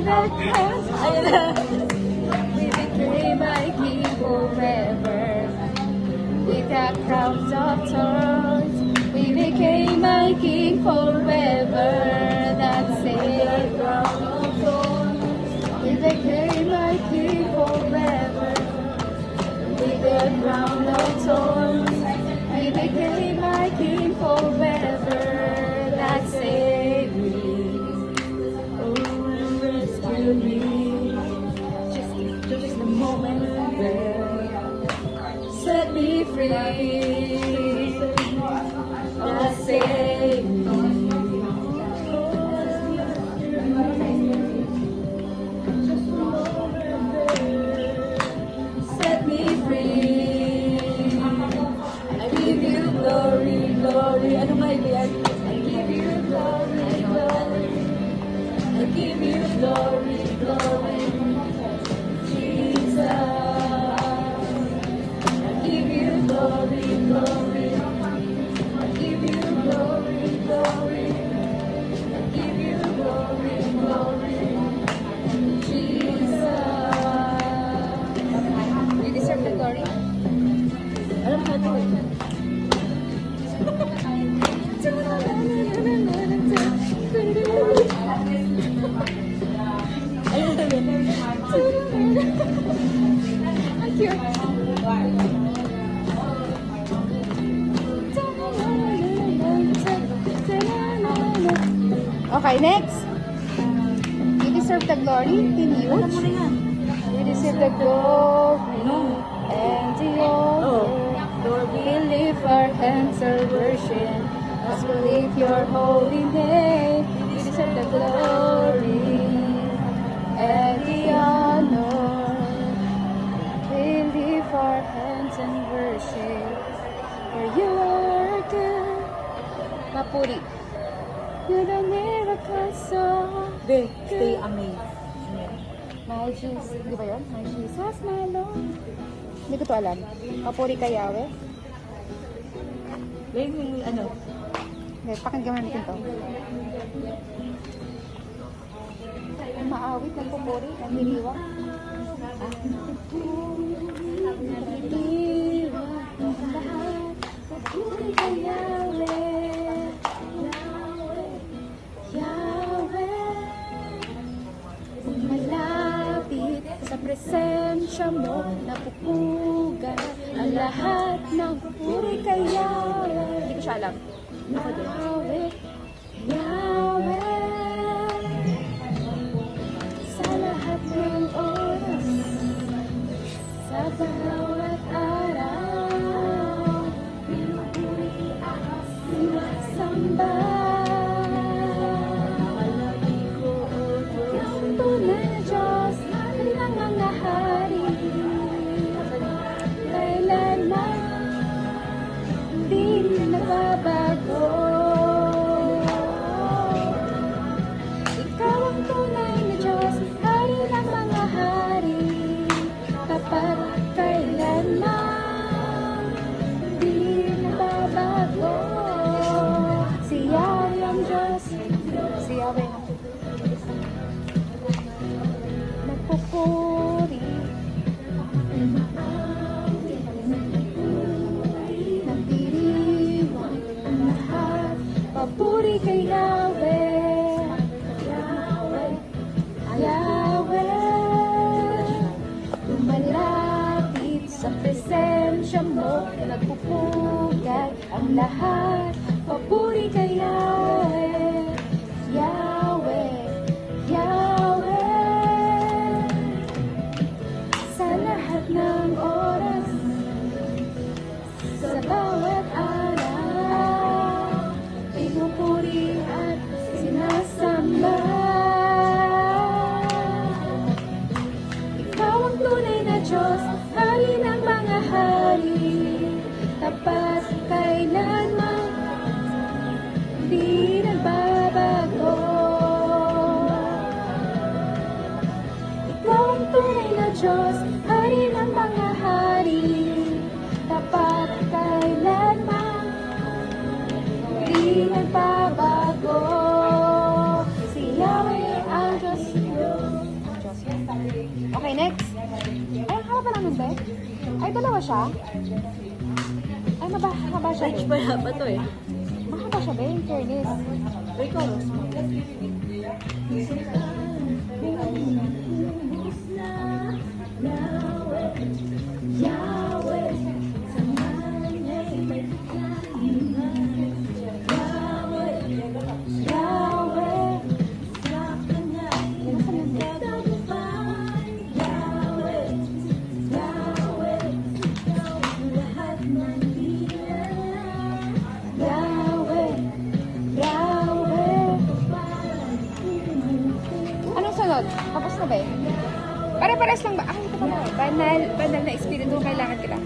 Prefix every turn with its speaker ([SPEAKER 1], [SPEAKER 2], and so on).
[SPEAKER 1] that cross. We became my king forever. With the crowns of thorns, we became my king forever. That same crown of thorns, we became my king forever. With the crown of thorns, we became my king forever. That saved me, oh, rescued me. Just a moment there, set me free. That saved me. Set me free. I give you glory, glory. Ano ba yan? I give you glory, glory. I give you glory, glory. Jesus. I give you glory, glory. I give you glory, glory. I give you glory, glory. Jesus. You deserve the glory. Alam mo ito. Okay, next. You deserve the glory. Team Huge. You deserve the glory and the honor. Lord, we lift our hands and worship as we lift your holy name. You deserve the glory and the honor. We lift our hands and worship, for you are good. Mapuri. You're the miracle song.
[SPEAKER 2] Stay amazed.
[SPEAKER 1] My Jesus. Di ba yun? My Jesus, my Lord. Hindi ko to alam. Mapuri kay Yahweh.
[SPEAKER 2] Yung ano?
[SPEAKER 1] Okay, pakinggan natin to. Maawit ng pupuri, ng hiliwang. Hiliwang ang lahat. Pupuri kay Yahweh. Yahweh. Malapit sa presensya mo, napupugan ang lahat ng pupuri kay Yahweh. Hindi ko siya alam. Yahweh, Yahweh, sa lahat ng oras, sa bawat araw, pinupuri at sinasamba. Ang tunay na Diyos, kanilang mga hari, kailanman di nagbabago. Ikaw ang tunay na Diyos, hari ng mga hari, tapat kailanman di nagbabago. Si Yahweh ang Diyos, si Yahweh ang nagpupuri. Nagdiriwang ang lahat, papuri kay Yahweh. Yahweh, Yahweh, lumalapit sa presensya mo, nagpupugay ang lahat, papuri kay Yahweh. Yahweh, Yahweh, sa lahat ng oras, sa bawat araw, pinupuri at sinasamba. Ikaw ang tunay na Diyos, hari ng mga hari, tapat kailanman di nagbabago. Ikaw ang tunay na Diyos, hari ng mga hari, tapat kailanman di nagbabago. Si Yahweh ang Diyos, ganun din? Ay, dalawa siya? Ay, mahaba siya
[SPEAKER 2] French
[SPEAKER 1] din.
[SPEAKER 2] pa ba to eh?
[SPEAKER 1] Mahaba siya din, fairness.
[SPEAKER 2] Ikaw.
[SPEAKER 1] Anong sunod? Tapos na ba eh? Pare-pares lang ba? Ay, ito pala. Banal na espiritu, kailangan kita.